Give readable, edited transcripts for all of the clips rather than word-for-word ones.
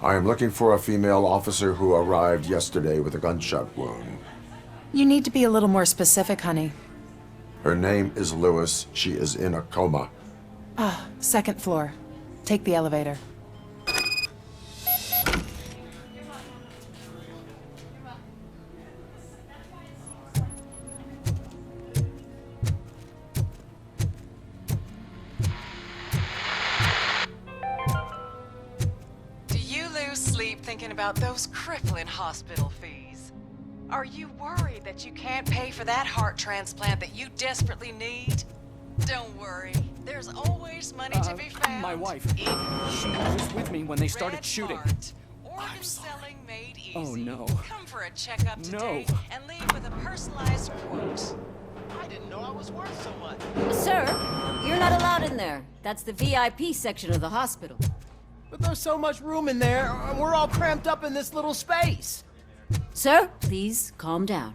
I am looking for a female officer who arrived yesterday with a gunshot wound. You need to be a little more specific, honey. Her name is Lewis. She is in a coma. Ah, second floor. Take the elevator. Do you lose sleep thinking about those crippling hospital fees? Are you worried that you can't pay for that heart transplant that you desperately need? Don't worry. There's always money to be found. My wife. She was with me when they started Red shooting. Heart. Organ I'm sorry. selling made easy. Oh, no. Come for a checkup today and leave with a personalized quote. I didn't know I was worth so much. Sir, you're not allowed in there. That's the VIP section of the hospital. But there's so much room in there, and we're all cramped up in this little space. Sir, please calm down.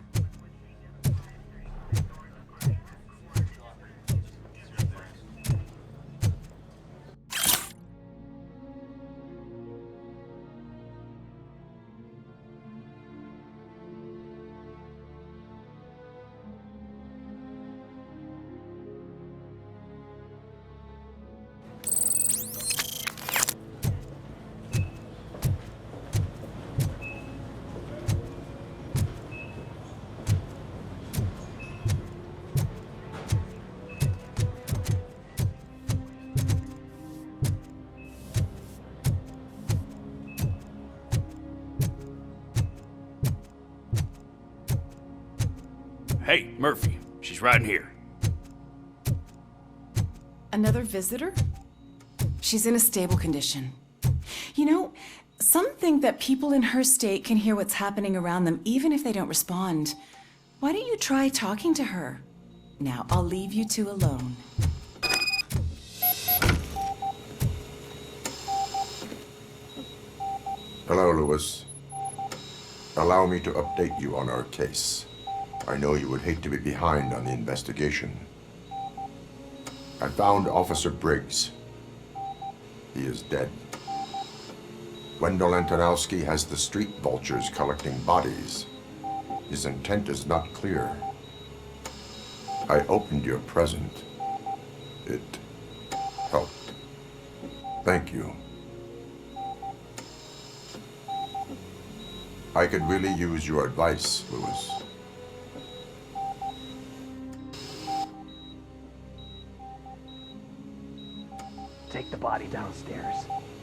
Hey, Murphy. She's right in here. Another visitor? She's in a stable condition. You know, some think that people in her state can hear what's happening around them even if they don't respond. Why don't you try talking to her? Now, I'll leave you two alone. Hello, Lewis. Allow me to update you on our case. I know you would hate to be behind on the investigation. I found Officer Briggs. He is dead. Wendell Antonowski has the street vultures collecting bodies. His intent is not clear. I opened your present. It helped. Thank you. I could really use your advice, Lewis. Take the body downstairs.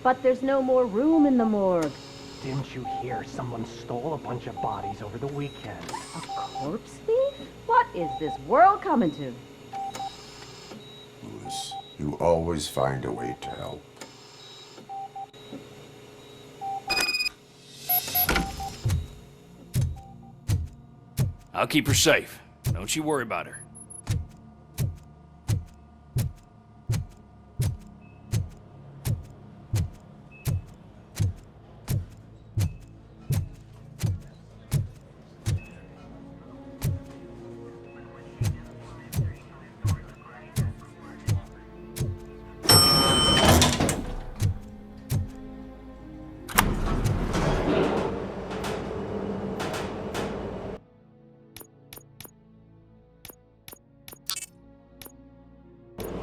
But there's no more room in the morgue. Didn't you hear someone stole a bunch of bodies over the weekend? A corpse thief? What is this world coming to? Lewis, you always find a way to help. I'll keep her safe. Don't you worry about her.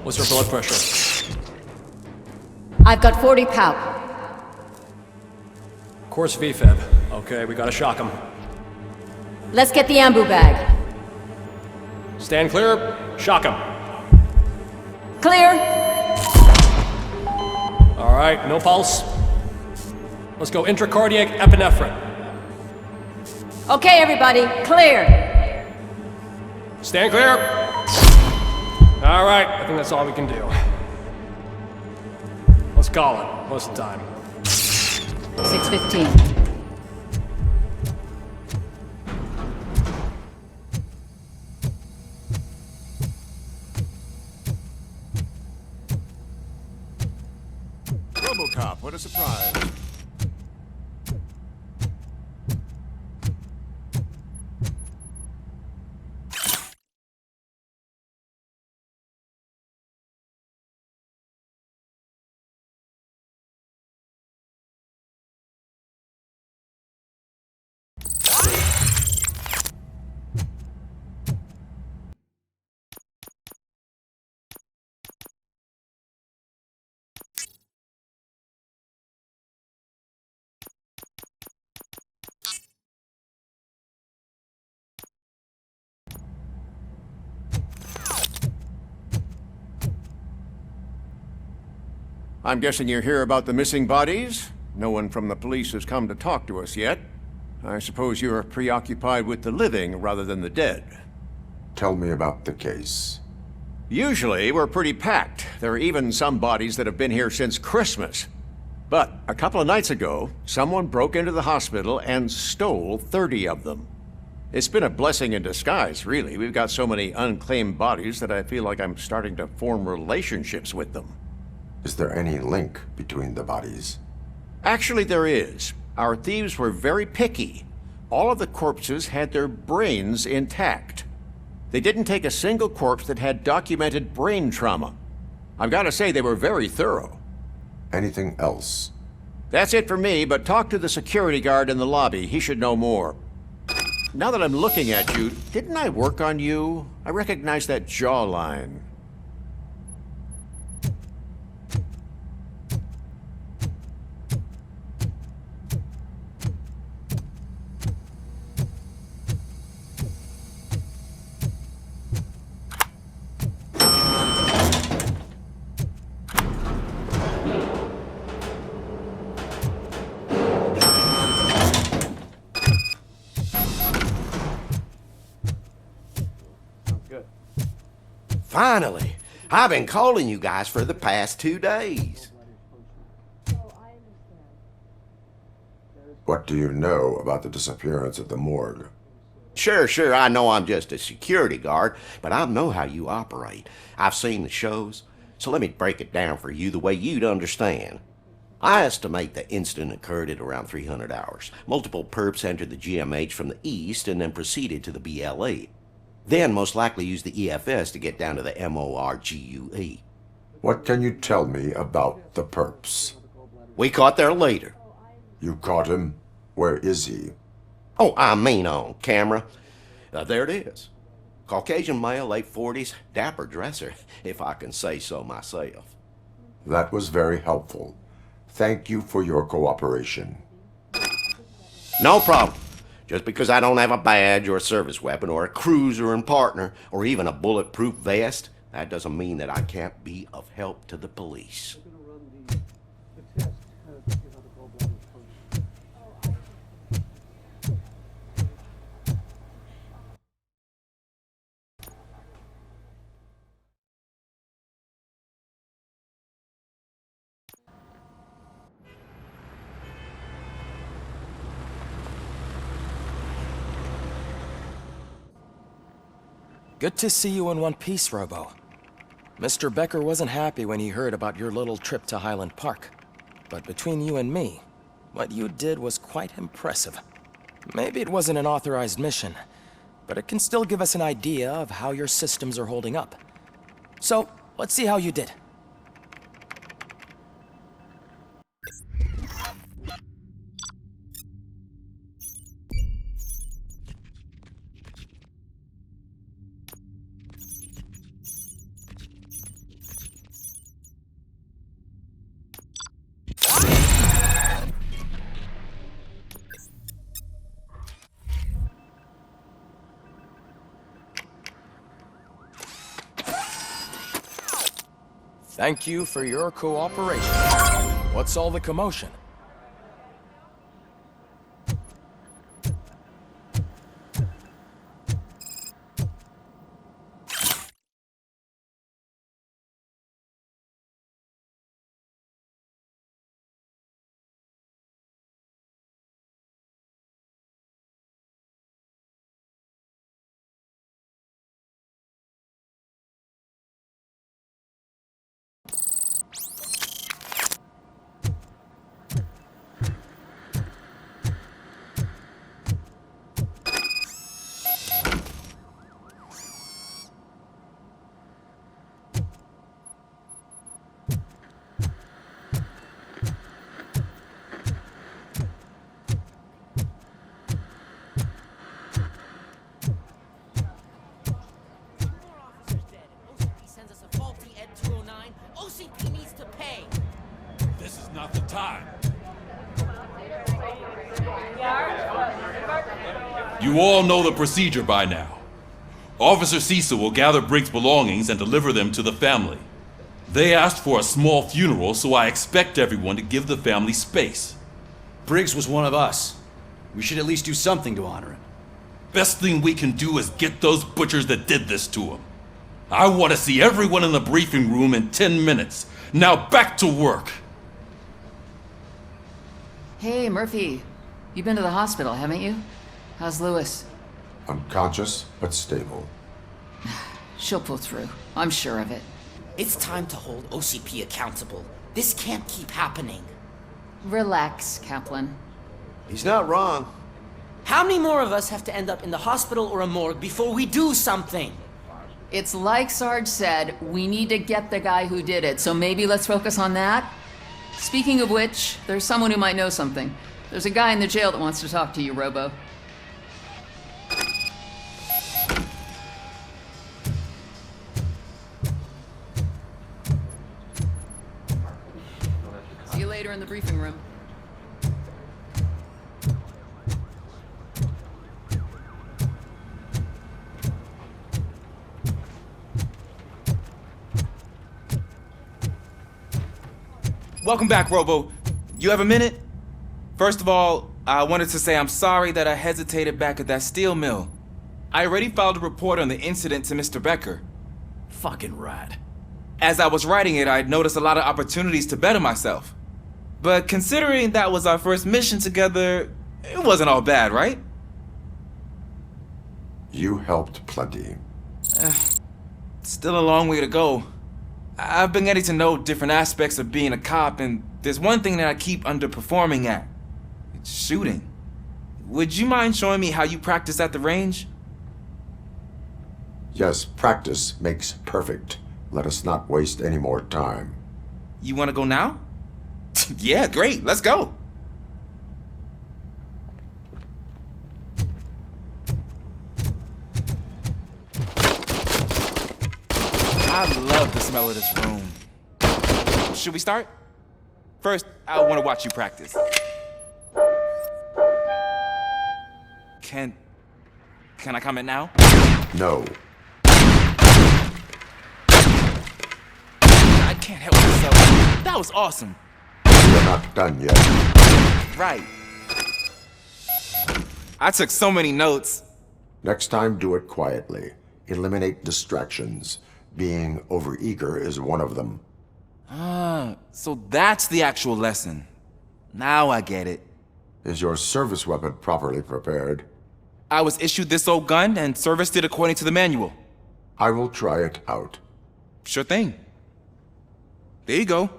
What's her blood pressure? I've got 40 pow. Course VFib. Okay, we gotta shock him. Let's get the ambu bag. Stand clear. Shock him. Clear. All right, no pulse. Let's go intracardiac epinephrine. Okay, everybody, clear. Stand clear. All right, I think that's all we can do. Let's call it. What's the time? 6:15. RoboCop, what a surprise. I'm guessing you're here about the missing bodies? No one from the police has come to talk to us yet. I suppose you're preoccupied with the living rather than the dead. Tell me about the case. Usually, we're pretty packed. There are even some bodies that have been here since Christmas. But a couple of nights ago, someone broke into the hospital and stole 30 of them. It's been a blessing in disguise, really. We've got so many unclaimed bodies that I feel like I'm starting to form relationships with them. Is there any link between the bodies? Actually, there is. Our thieves were very picky. All of the corpses had their brains intact. They didn't take a single corpse that had documented brain trauma. I've got to say they were very thorough. Anything else? That's it for me, but talk to the security guard in the lobby. He should know more. Now that I'm looking at you, didn't I work on you? I recognize that jawline. Finally! I've been calling you guys for the past 2 days. What do you know about the disappearance at the morgue? Sure, I know I'm just a security guard, but I know how you operate. I've seen the shows, so let me break it down for you the way you'd understand. I estimate the incident occurred at around 300 hours. Multiple perps entered the GMH from the east and then proceeded to the BLE. Then most likely used the EFS to get down to the MORGUE. What can you tell me about the perps? We caught their leader. You caught him? Where is he? Oh, I mean on camera. There it is. Caucasian male, late 40s, dapper dresser, if I can say so myself. That was very helpful. Thank you for your cooperation. No problem. Just because I don't have a badge or a service weapon or a cruiser and partner or even a bulletproof vest, that doesn't mean that I can't be of help to the police. Good to see you in one piece, Robo. Mr. Becker wasn't happy when he heard about your little trip to Highland Park. But between you and me, what you did was quite impressive. Maybe it wasn't an authorized mission, but it can still give us an idea of how your systems are holding up. So, let's see how you did. Thank you for your cooperation. What's all the commotion? You all know the procedure by now. Officer Cecil will gather Briggs' belongings and deliver them to the family. They asked for a small funeral, so I expect everyone to give the family space. Briggs was one of us. We should at least do something to honor him. Best thing we can do is get those butchers that did this to him. I want to see everyone in the briefing room in 10 minutes. Now back to work. Hey, Murphy. You've been to the hospital, haven't you? How's Lewis? Unconscious, but stable. She'll pull through. I'm sure of it. It's time to hold OCP accountable. This can't keep happening. Relax, Kaplan. He's not wrong. How many more of us have to end up in the hospital or a morgue before we do something? It's like Sarge said, we need to get the guy who did it, so maybe let's focus on that? Speaking of which, there's someone who might know something. There's a guy in the jail that wants to talk to you, Robo. See you later in the briefing room. Welcome back, Robo. You have a minute? First of all, I wanted to say I'm sorry that I hesitated back at that steel mill. I already filed a report on the incident to Mr. Becker. Fucking rat. As I was writing it, I'd noticed a lot of opportunities to better myself. But considering that was our first mission together, it wasn't all bad, right? You helped plenty. Still a long way to go. I've been getting to know different aspects of being a cop, and there's one thing that I keep underperforming at. It's shooting. Would you mind showing me how you practice at the range? Yes, practice makes perfect. Let us not waste any more time. You want to go now? Yeah, great. Let's go. I love the smell of this room. Should we start? First, I want to watch you practice. Can I comment now? No. I can't help myself. That was awesome. We're not done yet. Right. I took so many notes. Next time, do it quietly. Eliminate distractions. Being overeager is one of them. So that's the actual lesson. Now I get it. Is your service weapon properly prepared? I was issued this old gun and serviced it according to the manual. I will try it out. Sure thing. There you go.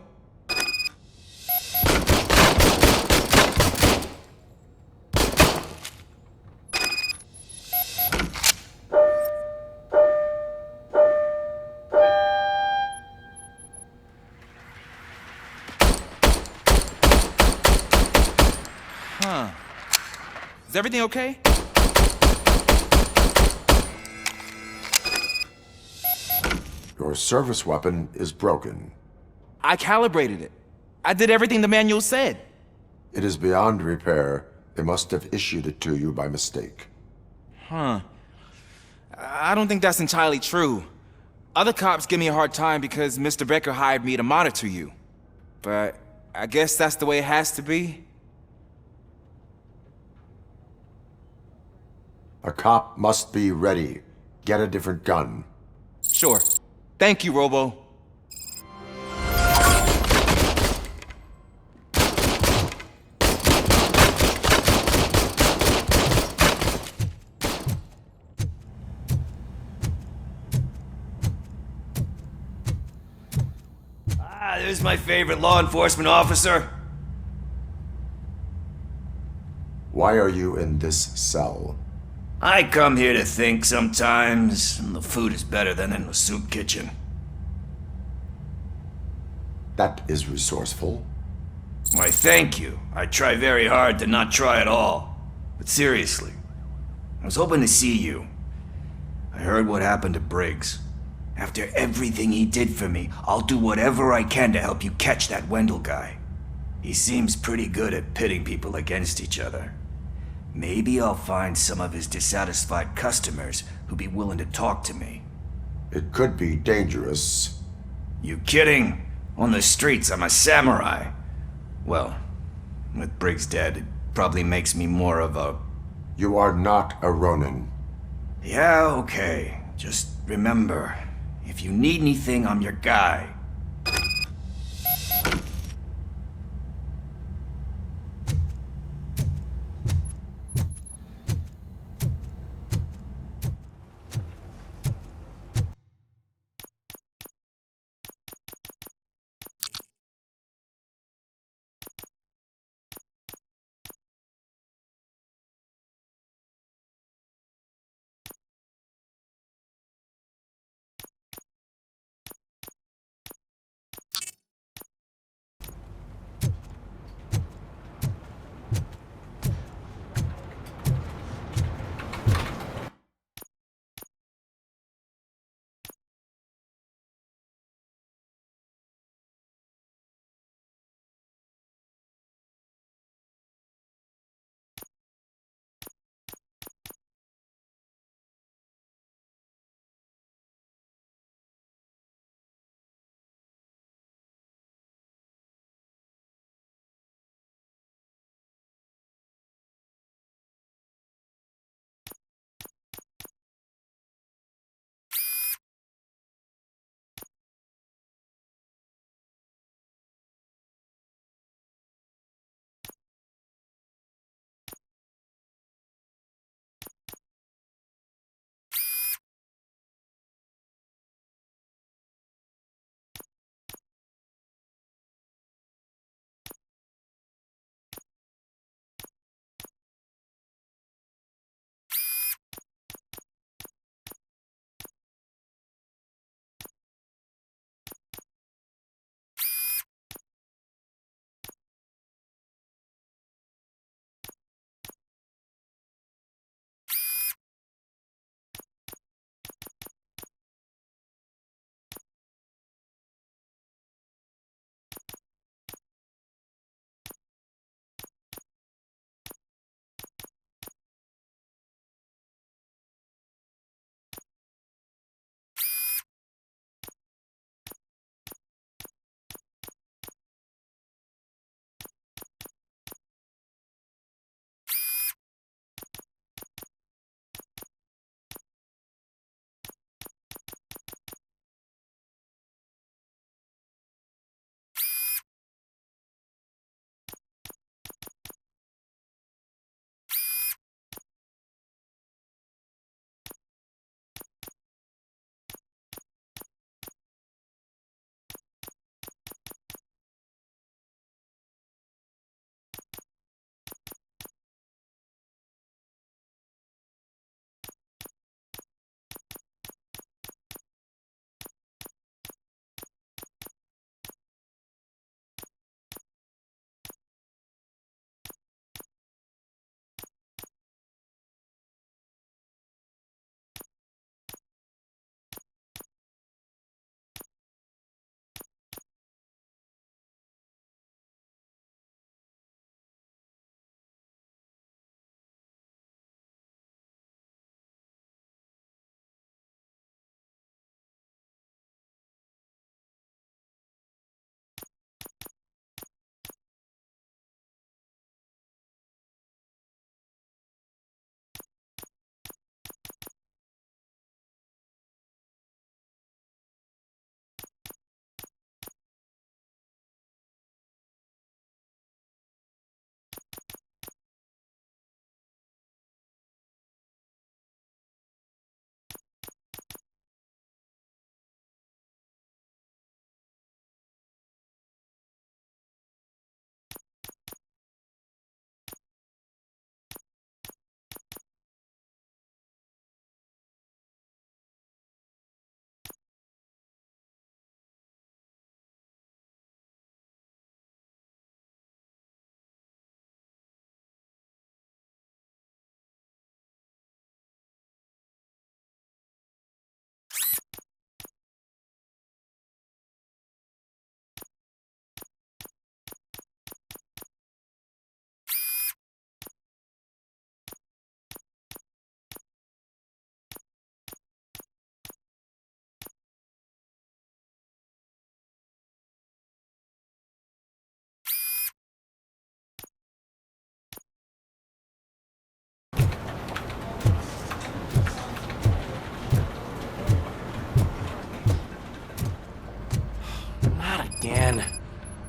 Is everything okay? Your service weapon is broken. I calibrated it. I did everything the manual said. It is beyond repair. They must have issued it to you by mistake. I don't think that's entirely true. Other cops give me a hard time because Mr. Becker hired me to monitor you. But I guess that's the way it has to be. A cop must be ready. Get a different gun. Sure. Thank you, Robo. There's my favorite law enforcement officer. Why are you in this cell? I come here to think sometimes, and the food is better than in the soup kitchen. That is resourceful. Why, thank you. I try very hard to not try at all. But seriously, I was hoping to see you. I heard what happened to Briggs. After everything he did for me, I'll do whatever I can to help you catch that Wendell guy. He seems pretty good at pitting people against each other. Maybe I'll find some of his dissatisfied customers who'd be willing to talk to me. It could be dangerous. You kidding? On the streets, I'm a samurai. Well, with Briggs dead, it probably makes me more of a... You are not a Ronin. Yeah, okay. Just remember, if you need anything, I'm your guy.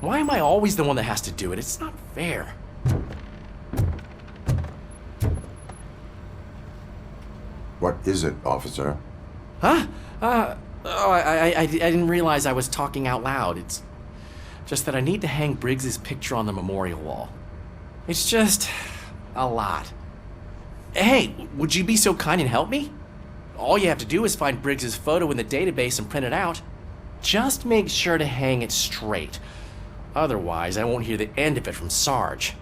Why am I always the one that has to do it? It's not fair. What is it, officer? Huh? I didn't realize I was talking out loud. It's just that I need to hang Briggs's picture on the memorial wall. It's just a lot. Hey, would you be so kind and help me? All you have to do is find Briggs's photo in the database and print it out. Just make sure to hang it straight. Otherwise, I won't hear the end of it from Sarge.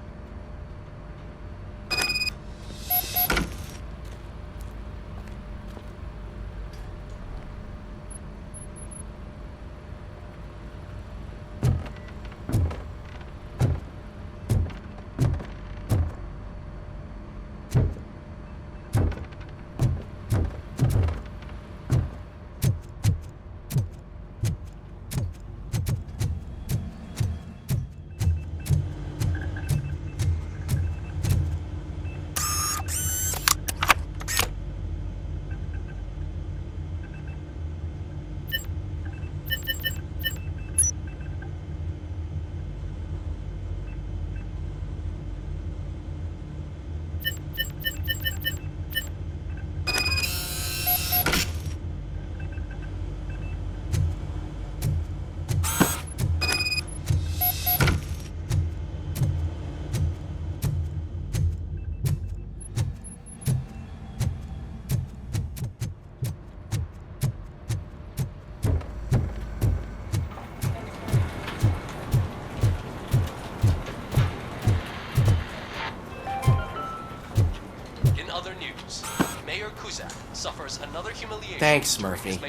Thanks, Murphy.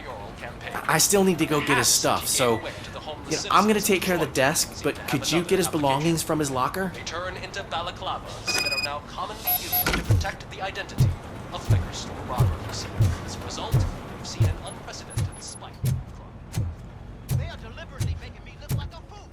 I still need to go get his stuff, so I'm gonna take care of the desk, but could you get his belongings from his locker? They turn into balaclavas that are now commonly used to protect the identity of liquor store robbers. As a result, we've seen an unprecedented spike in crime. They are deliberately making me look like a fool.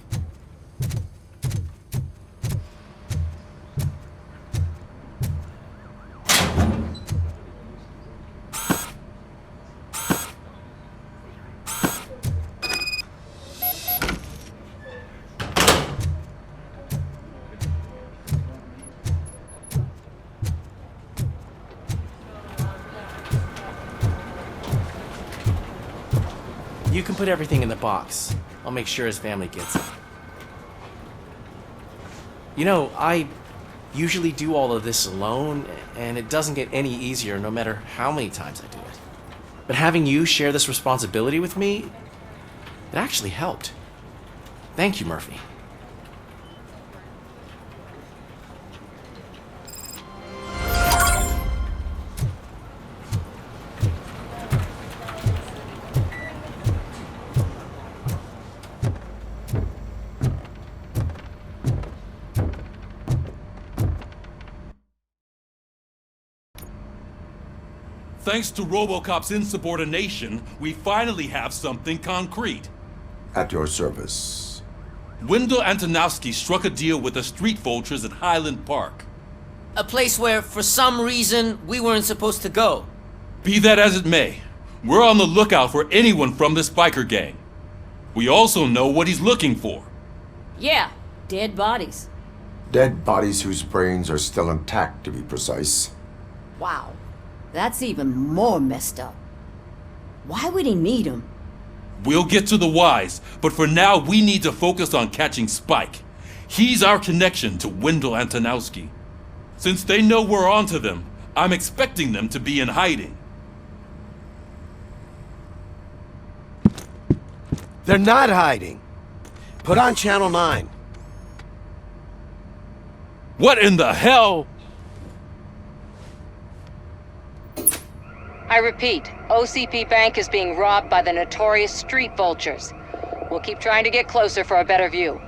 You can put everything in the box. I'll make sure his family gets it. You know, I usually do all of this alone, and it doesn't get any easier no matter how many times I do it. But having you share this responsibility with me, it actually helped. Thank you, Murphy. Thanks to RoboCop's insubordination, we finally have something concrete. At your service. Wendell Antonowski struck a deal with the street vultures at Highland Park. A place where, for some reason, we weren't supposed to go. Be that as it may, we're on the lookout for anyone from this biker gang. We also know what he's looking for. Yeah, dead bodies. Dead bodies whose brains are still intact, to be precise. Wow. That's even more messed up. Why would he need them? We'll get to the whys, but for now we need to focus on catching Spike. He's our connection to Wendell Antonowski. Since they know we're onto them, I'm expecting them to be in hiding. They're not hiding. Put on Channel 9. What in the hell? I repeat, OCP Bank is being robbed by the notorious street vultures. We'll keep trying to get closer for a better view.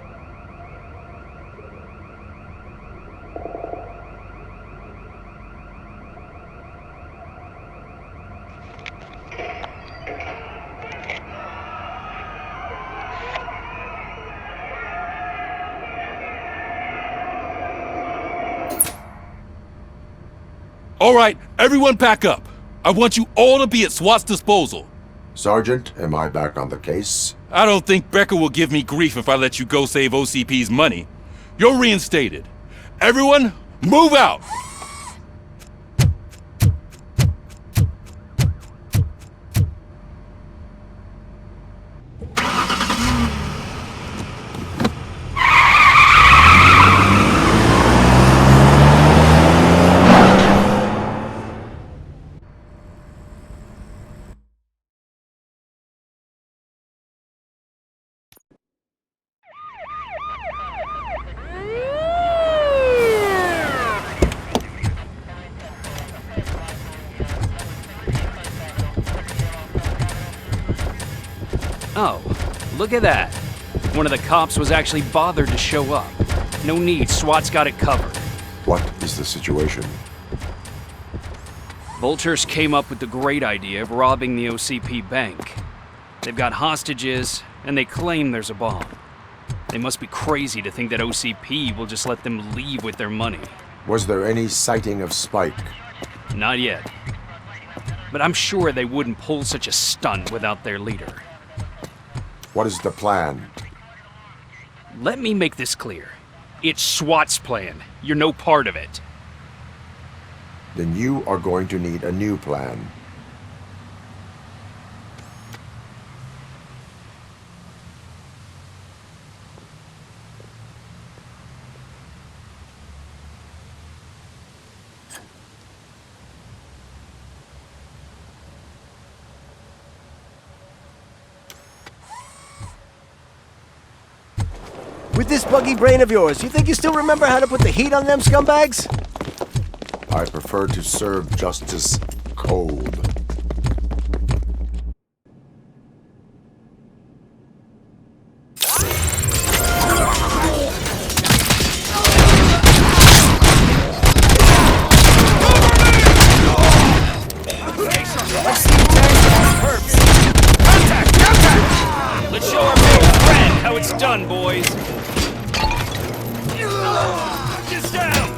All right, everyone pack up. I want you all to be at SWAT's disposal. Sergeant, am I back on the case? I don't think Becker will give me grief if I let you go save OCP's money. You're reinstated. Everyone, move out! Oh, look at that. One of the cops was actually bothered to show up. No need, SWAT's got it covered. What is the situation? Vultures came up with the great idea of robbing the OCP bank. They've got hostages, and they claim there's a bomb. They must be crazy to think that OCP will just let them leave with their money. Was there any sighting of Spike? Not yet. But I'm sure they wouldn't pull such a stunt without their leader. What is the plan? Let me make this clear. It's SWAT's plan. You're no part of it. Then you are going to need a new plan. With this buggy brain of yours, you think you still remember how to put the heat on them scumbags? I prefer to serve justice cold. Let's show our big friend how it's done, boys. Get down!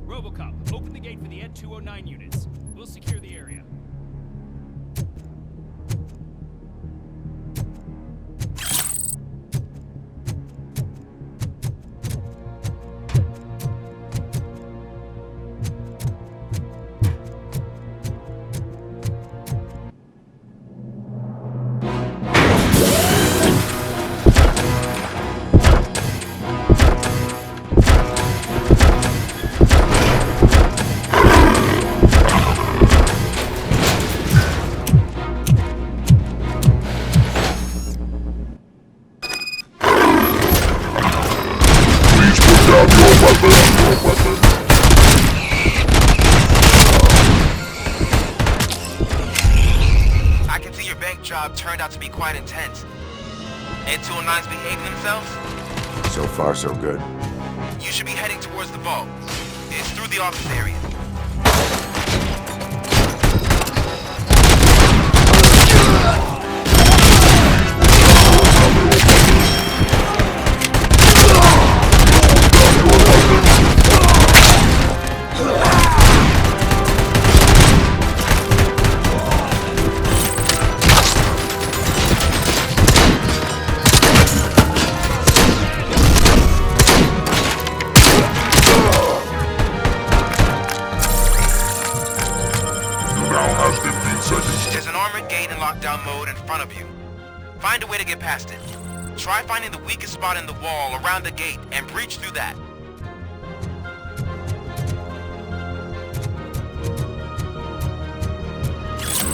RoboCop, open the gate for the Ed 209 units. We'll secure the area. I can see your bank job turned out to be quite intense. Ed 209's behaving themselves? So far, so good. You should be heading towards the vault. It's through the office area. There's an armored gate in lockdown mode in front of you. Find a way to get past it. Try finding the weakest spot in the wall around the gate and breach through that.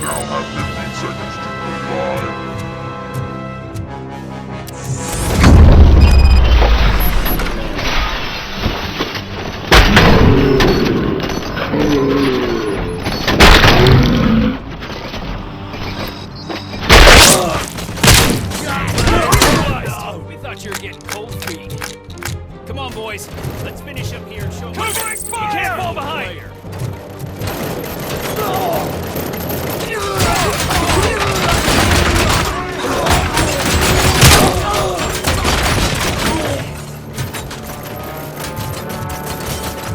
now have 15 seconds to comply. We thought you were getting cold feet. Come on, boys. Let's finish up here and show them. Covering You fire! can't fall behind.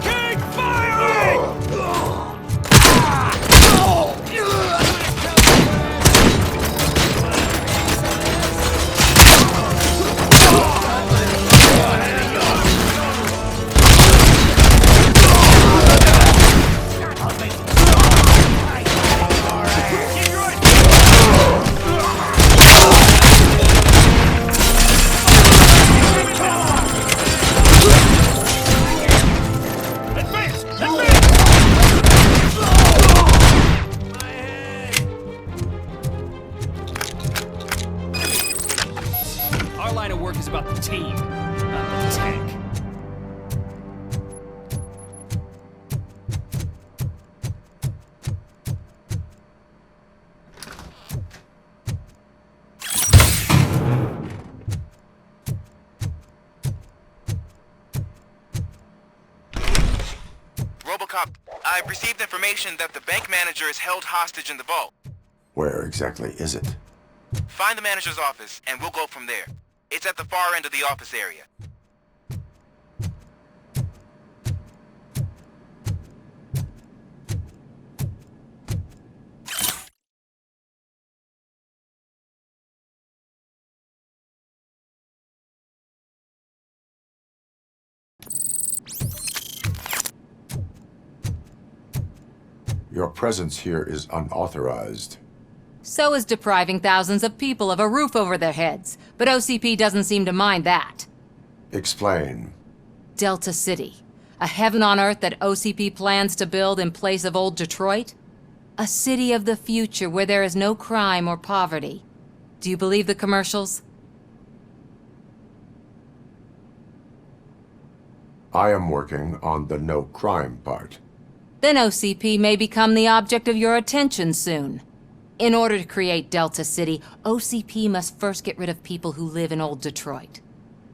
King fire! Our line of work is about the team, not the tank. RoboCop, I've received information that the bank manager is held hostage in the vault. Where exactly is it? Find the manager's office, and we'll go from there. It's at the far end of the office area. Your presence here is unauthorized. So is depriving thousands of people of a roof over their heads. But OCP doesn't seem to mind that. Explain. Delta City. A heaven on earth that OCP plans to build in place of old Detroit? A city of the future where there is no crime or poverty. Do you believe the commercials? I am working on the no crime part. Then OCP may become the object of your attention soon. In order to create Delta City, OCP must first get rid of people who live in old Detroit.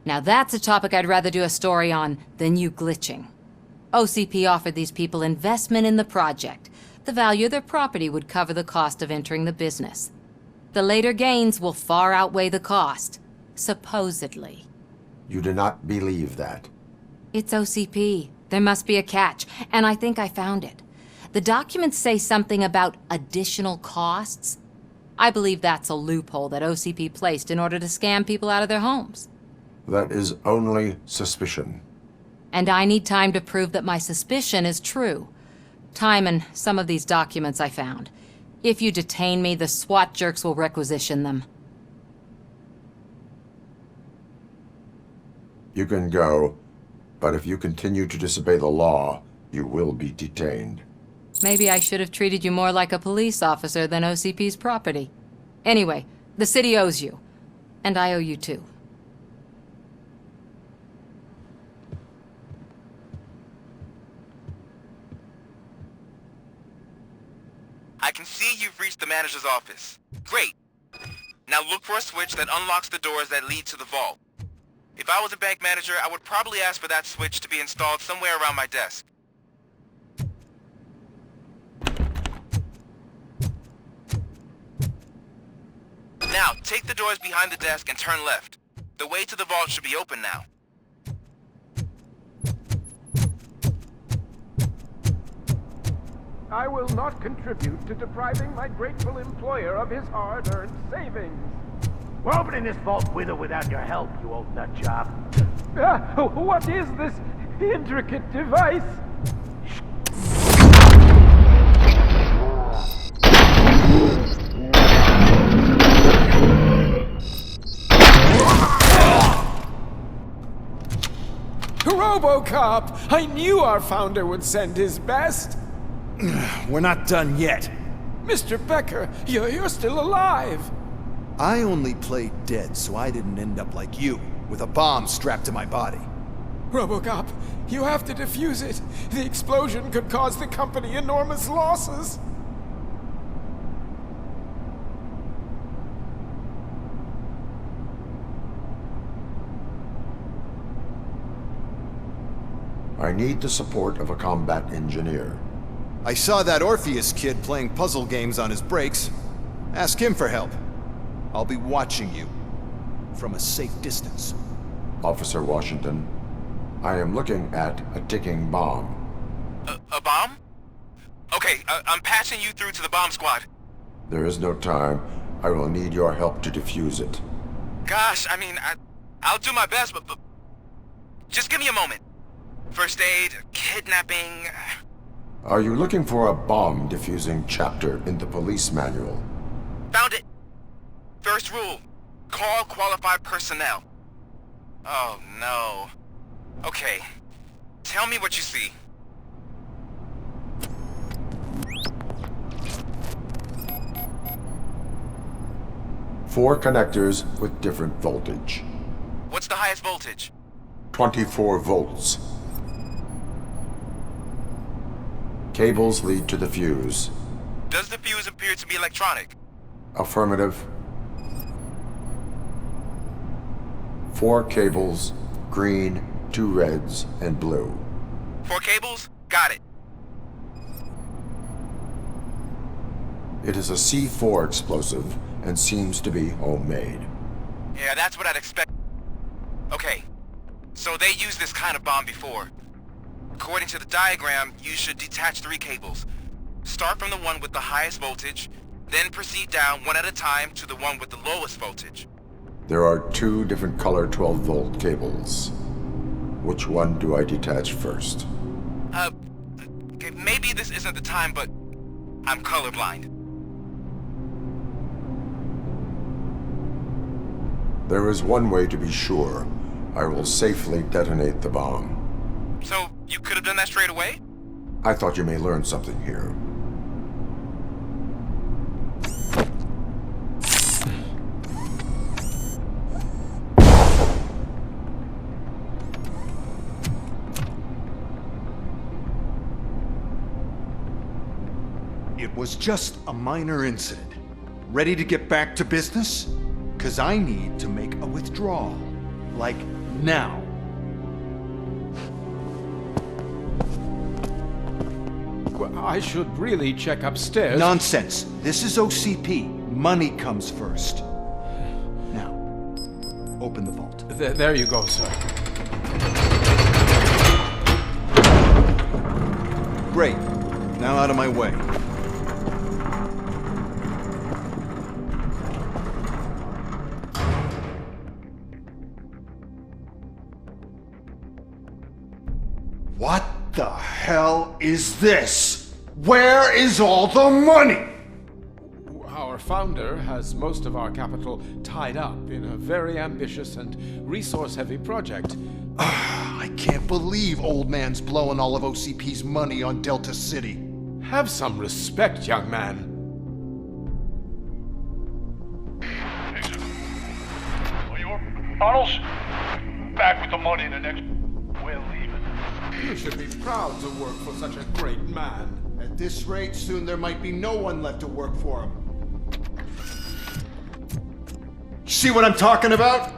Now that's a topic I'd rather do a story on than you glitching. OCP offered these people investment in the project. The value of their property would cover the cost of entering the business. The later gains will far outweigh the cost, supposedly. You do not believe that. It's OCP. There must be a catch, and I think I found it. The documents say something about additional costs. I believe that's a loophole that OCP placed in order to scam people out of their homes. That is only suspicion. And I need time to prove that my suspicion is true. Time and some of these documents I found. If you detain me, the SWAT jerks will requisition them. You can go, but if you continue to disobey the law, you will be detained. Maybe I should have treated you more like a police officer than OCP's property. Anyway, the city owes you. And I owe you too. I can see you've reached the manager's office. Great. Now look for a switch that unlocks the doors that lead to the vault. If I was a bank manager, I would probably ask for that switch to be installed somewhere around my desk. Now, take the doors behind the desk and turn left. The way to the vault should be open now. I will not contribute to depriving my grateful employer of his hard-earned savings. We're opening this vault with or without your help, you old nut job. What is this intricate device? RoboCop! I knew our founder would send his best. We're not done yet. Mr. Becker, you're still alive! I only played dead so I didn't end up like you, with a bomb strapped to my body. RoboCop, you have to defuse it. The explosion could cause the company enormous losses. I need the support of a combat engineer. I saw that Orpheus kid playing puzzle games on his breaks. Ask him for help. I'll be watching you. From a safe distance. Officer Washington, I am looking at a ticking bomb. A bomb? Okay, I'm patching you through to the bomb squad. There is no time. I will need your help to defuse it. Gosh, I mean, I'll do my best, but just give me a moment. First aid, kidnapping... Are you looking for a bomb defusing chapter in the police manual? Found it! First rule, call qualified personnel. Oh no. Okay, tell me what you see. Four connectors with different voltage. What's the highest voltage? 24 volts. Cables lead to the fuse. Does the fuse appear to be electronic? Affirmative. 4 cables, green, 2 reds, and blue. 4 cables? Got it. It is a C4 explosive and seems to be homemade. Yeah, that's what I'd expect. Okay, so they used this kind of bomb before. According to the diagram, you should detach 3 cables. Start from the one with the highest voltage, then proceed down one at a time to the one with the lowest voltage. There are 2 different color 12-volt cables. Which one do I detach first? Okay, maybe this isn't the time, but I'm colorblind. There is one way to be sure. I will safely detonate the bomb. So, you could have done that straight away? I thought you may learn something here. It was just a minor incident. Ready to get back to business? 'Cause I need to make a withdrawal. Like, now. Well, I should really check upstairs. Nonsense. This is OCP. Money comes first. Now, open the vault. There you go, sir. Great. Now out of my way. What the hell is this? Where is all the money? Our founder has most of our capital tied up in a very ambitious and resource-heavy project. I can't believe old man's blowing all of OCP's money on Delta City. Have some respect, young man. Arnold's back with the money in the next... We're leaving. You should be proud to work for such a great man. At this rate, soon there might be no one left to work for him. See what I'm talking about?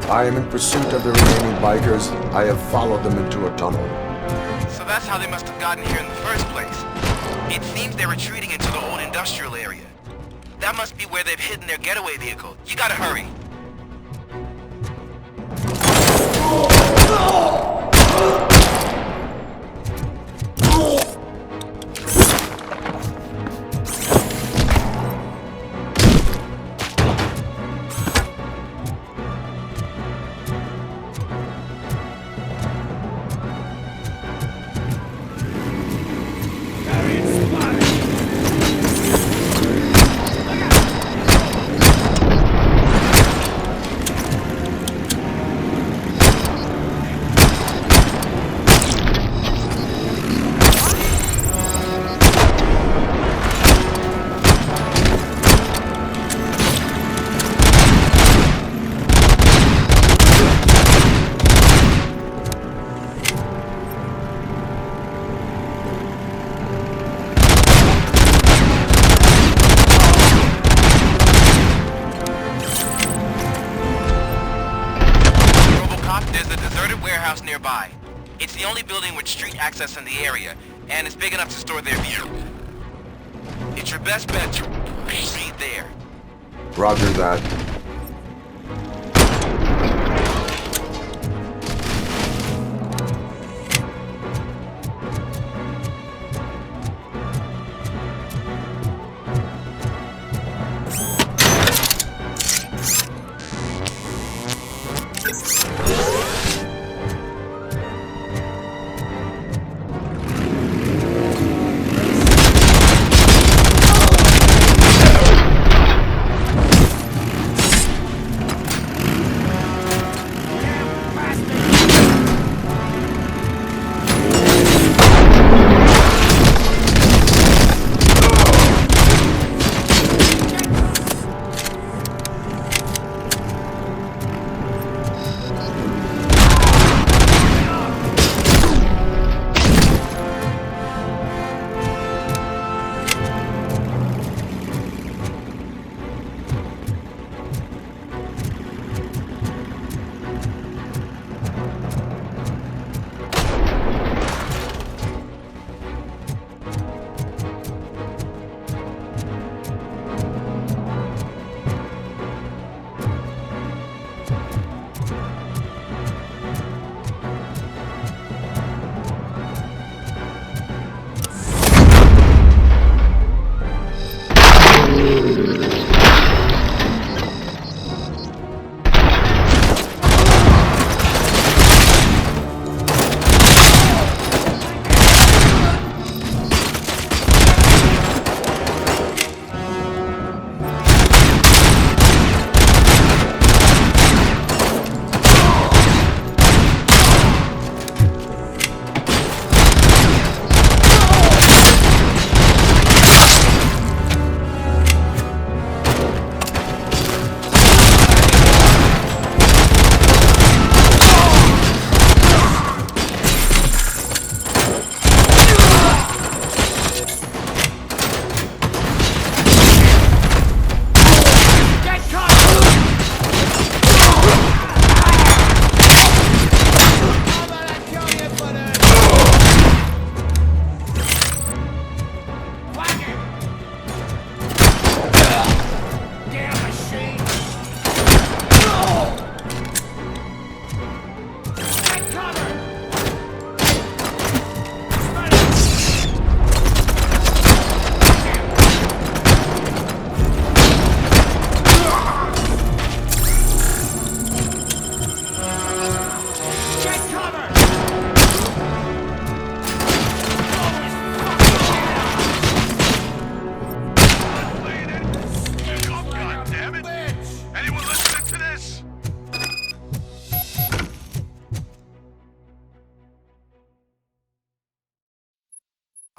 I am in pursuit of the remaining bikers. I have followed them into a tunnel. So that's how they must have gotten here in the first place. It seems they're retreating into the old industrial area. That must be where they've hidden their getaway vehicle. You gotta hurry. Nearby. It's the only building with street access in the area, and it's big enough to store their view. It's your best bet to proceed there. Roger that.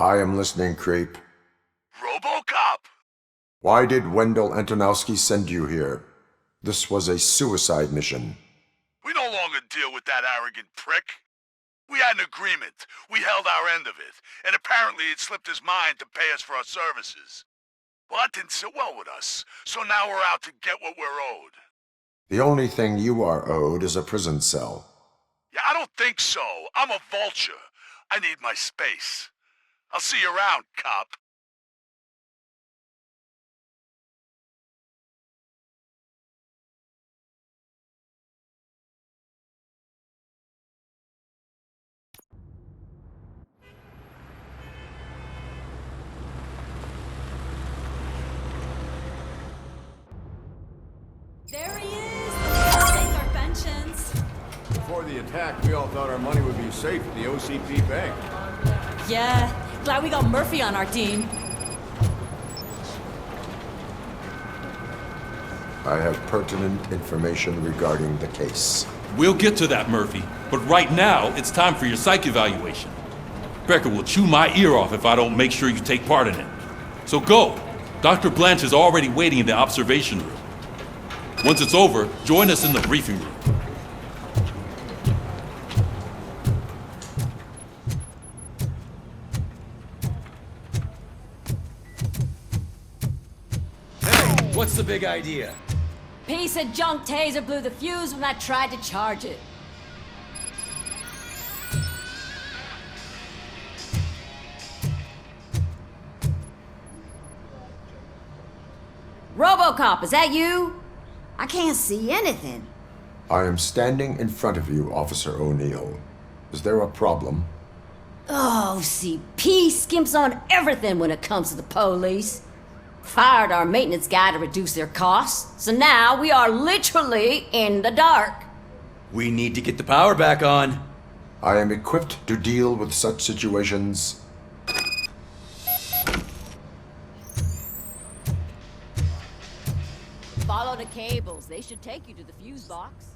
I am listening, Creep. RoboCop! Why did Wendell Antonowski send you here? This was a suicide mission. We no longer deal with that arrogant prick. We had an agreement. We held our end of it, and apparently it slipped his mind to pay us for our services. Well, that didn't sit well with us, so now we're out to get what we're owed. The only thing you are owed is a prison cell. Yeah, I don't think so. I'm a vulture. I need my space. I'll see you around, cop. There he is! Let's take our pensions. Before the attack, we all thought our money would be safe at the OCP bank. Yeah, glad we got Murphy on our team. I have pertinent information regarding the case. We'll get to that, Murphy. But right now, it's time for your psych evaluation. Becker will chew my ear off if I don't make sure you take part in it. So go. Dr. Blanche is already waiting in the observation room. Once it's over, join us in the briefing room. Hey, what's the big idea? Piece of junk taser blew the fuse when I tried to charge it. RoboCop, is that you? I can't see anything. I am standing in front of you, Officer O'Neill. Is there a problem? OCP skimps on everything when it comes to the police. Fired our maintenance guy to reduce their costs, so now we are literally in the dark. We need to get the power back on. I am equipped to deal with such situations. Follow the cables. They should take you to the fuse box.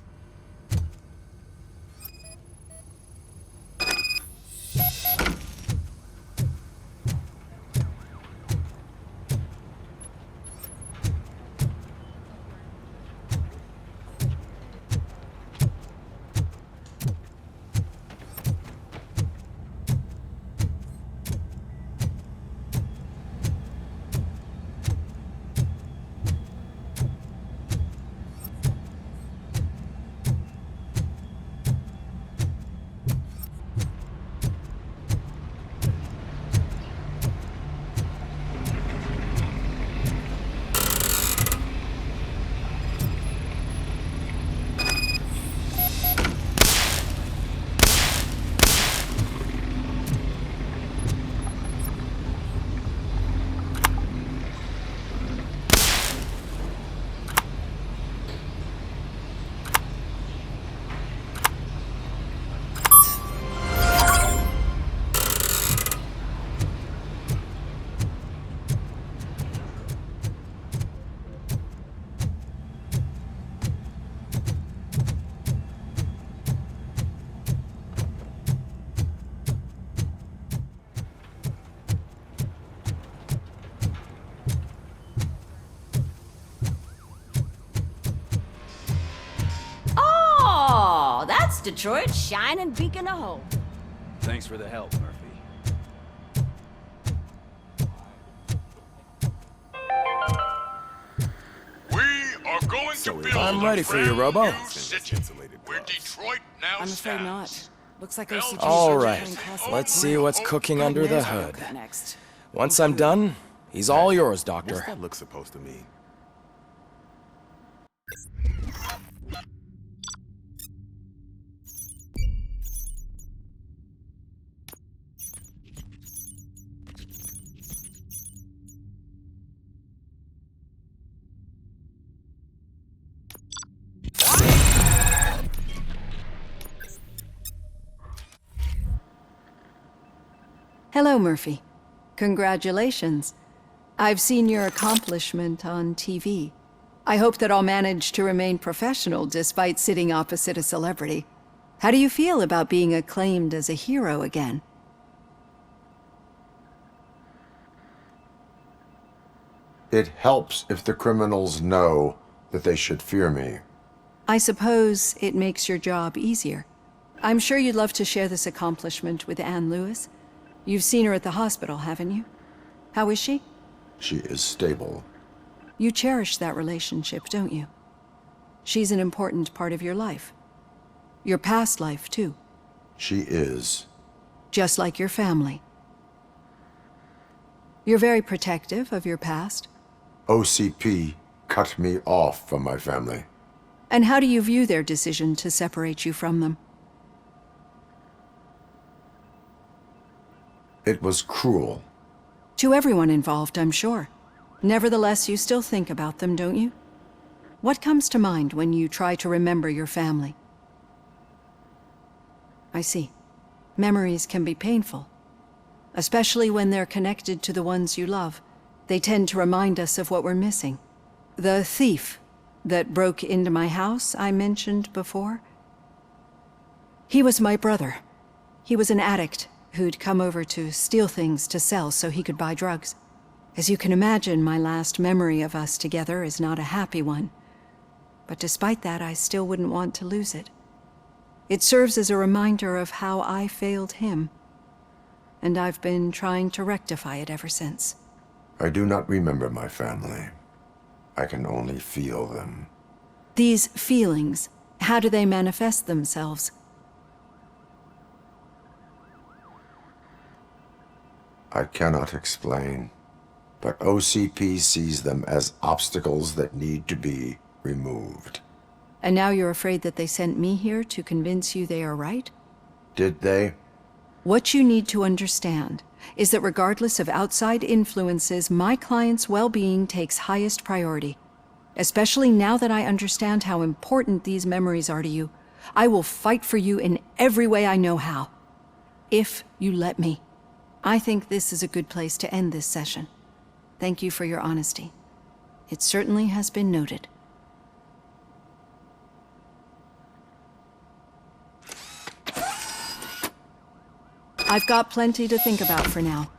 That's Detroit's shining beacon of hope. Thanks for the help, Murphy. We are going to build I'm ready for you, Robo. city, where Detroit now I'm afraid not. Looks like OCP All right, let's see what's cooking under the hood. Once I'm done, he's all yours, Doctor. What's that look supposed to mean? Hello, Murphy. Congratulations. I've seen your accomplishment on TV. I hope that I'll manage to remain professional despite sitting opposite a celebrity. How do you feel about being acclaimed as a hero again? It helps if the criminals know that they should fear me. I suppose it makes your job easier. I'm sure you'd love to share this accomplishment with Anne Lewis. You've seen her at the hospital, haven't you? How is she? She is stable. You cherish that relationship, don't you? She's an important part of your life. Your past life, too. She is. Just like your family. You're very protective of your past. OCP cut me off from my family. And how do you view their decision to separate you from them? It was cruel. To everyone involved, I'm sure. Nevertheless, you still think about them, don't you? What comes to mind when you try to remember your family? I see. Memories can be painful. Especially when they're connected to the ones you love. They tend to remind us of what we're missing. The thief that broke into my house I mentioned before? He was my brother. He was an addict who'd come over to steal things to sell so he could buy drugs. As you can imagine, my last memory of us together is not a happy one. But despite that, I still wouldn't want to lose it. It serves as a reminder of how I failed him. And I've been trying to rectify it ever since. I do not remember my family. I can only feel them. These feelings, how do they manifest themselves? I cannot explain, but OCP sees them as obstacles that need to be removed. And now you're afraid that they sent me here to convince you they are right? Did they? What you need to understand is that regardless of outside influences, my client's well-being takes highest priority. Especially now that I understand how important these memories are to you, I will fight for you in every way I know how. If you let me. I think this is a good place to end this session. Thank you for your honesty. It certainly has been noted. I've got plenty to think about for now.